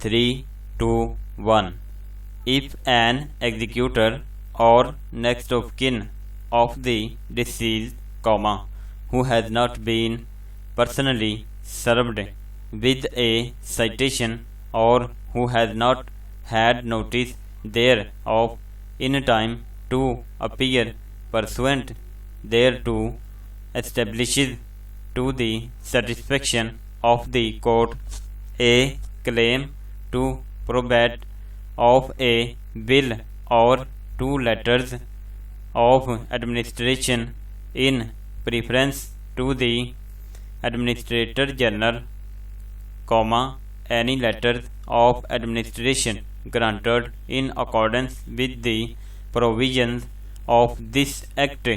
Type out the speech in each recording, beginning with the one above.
3, 2, 1. If an executor or next of kin of the deceased, who has not been personally served with a citation or who has not had notice thereof in time to appear pursuant thereto, establishes to the satisfaction of the court a claim to probate of a will or two letters of administration in preference to the Administrator General, any letters of administration granted in accordance with the provisions of this Act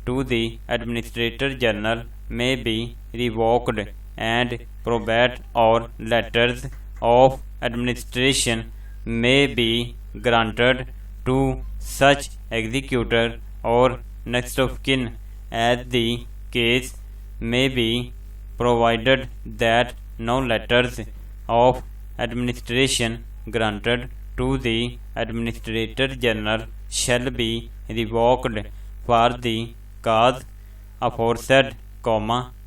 to the Administrator General may be revoked, and probate or letters of administration may be granted to such executor or next of kin as the case may be, provided that no letters of administration granted to the Administrator General shall be revoked for the cause aforesaid,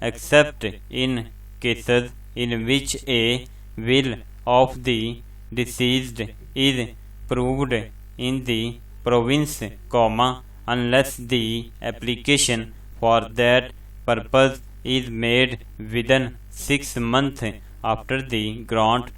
except in cases in which a will of the deceased is proved in the province, unless the application for that purpose is made within 6 months after the grant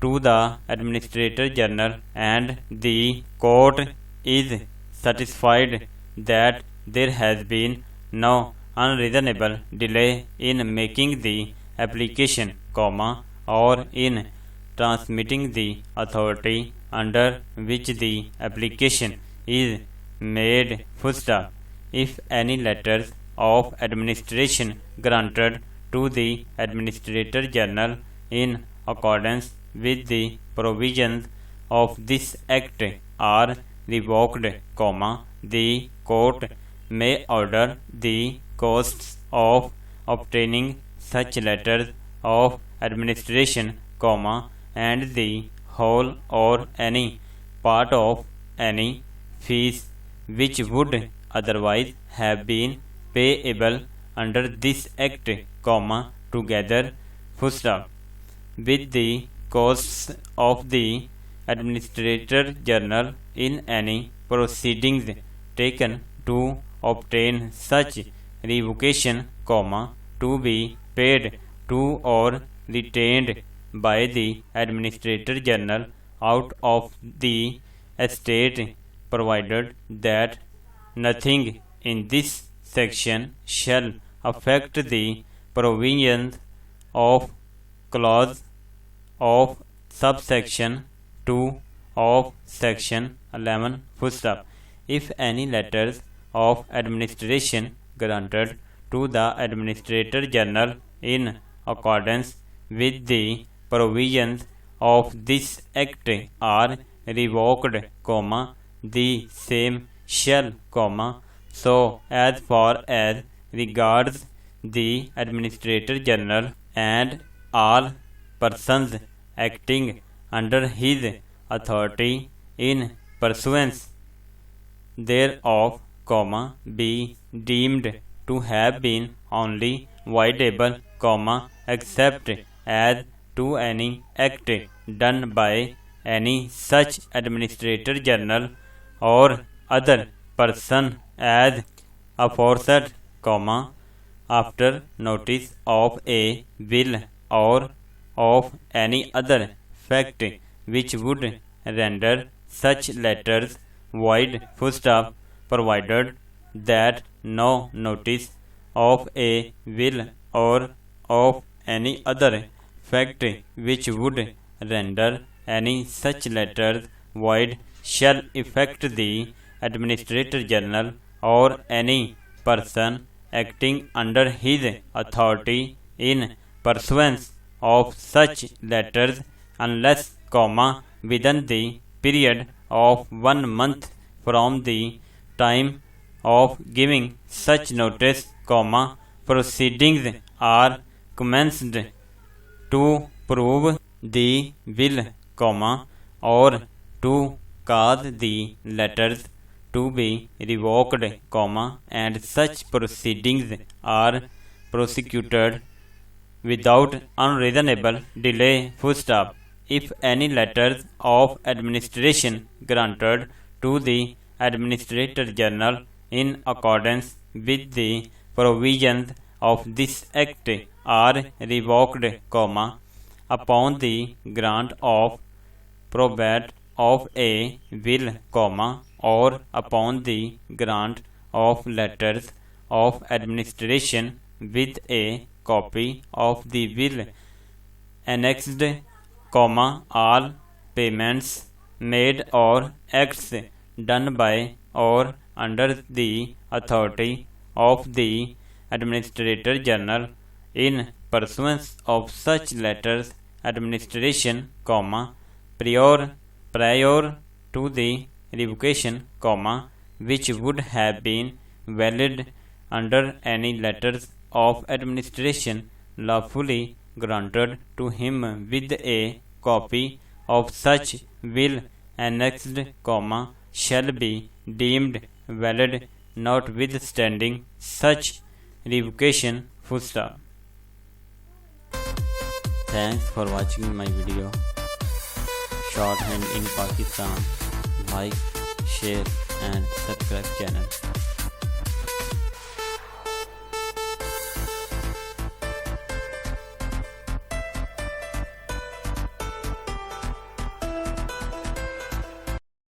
to the Administrator General, and the court is satisfied that there has been no unreasonable delay in making the application, or in transmitting the authority under which the application is made, if any letters of administration granted to the Administrator General in accordance with the provisions of this Act are revoked, the court may order the costs of obtaining such letters of administration, and the whole or any part of any fees which would otherwise have been payable under this Act, together, with the costs of the Administrator General in any proceedings taken to obtain such revocation, to be paid to or retained by the Administrator General out of the estate, provided that nothing in this section shall affect the provisions of clause of subsection 2 of section 11, if any letters of administration granted to the Administrator General in accordance with the provisions of this Act are revoked, the same shall, so as far as regards the Administrator General and all persons acting under his authority in pursuance thereof, be deemed to have been only voidable, except as to any act done by any such Administrator General or other person as aforesaid, after notice of a will or of any other fact which would render such letters void, provided that no notice of a will or of any other fact which would render any such letters void shall affect the Administrator General or any person acting under his authority in pursuance of such letters, unless, within the period of 1 month from the time of giving such notice, proceedings are commenced to prove the will, comma, or to cause the letters to be revoked, comma, and such proceedings are prosecuted without unreasonable delay, full stop, if any letters of administration granted to the Administrator General in accordance with the provisions of this Act are revoked, comma, upon the grant of probate of a will, comma, or upon the grant of letters of administration with a copy of the will annexed, comma, all payments made or acts done by or under the authority of the Administrator General in pursuance of such letters administration, comma, prior to the revocation, comma, which would have been valid under any letters of administration lawfully granted to him with a copy of such will annexed, comma, shall be deemed valid notwithstanding such revocation, full stop. Thanks for watching my video. Shorthand in Pakistan. Like, share and subscribe channel.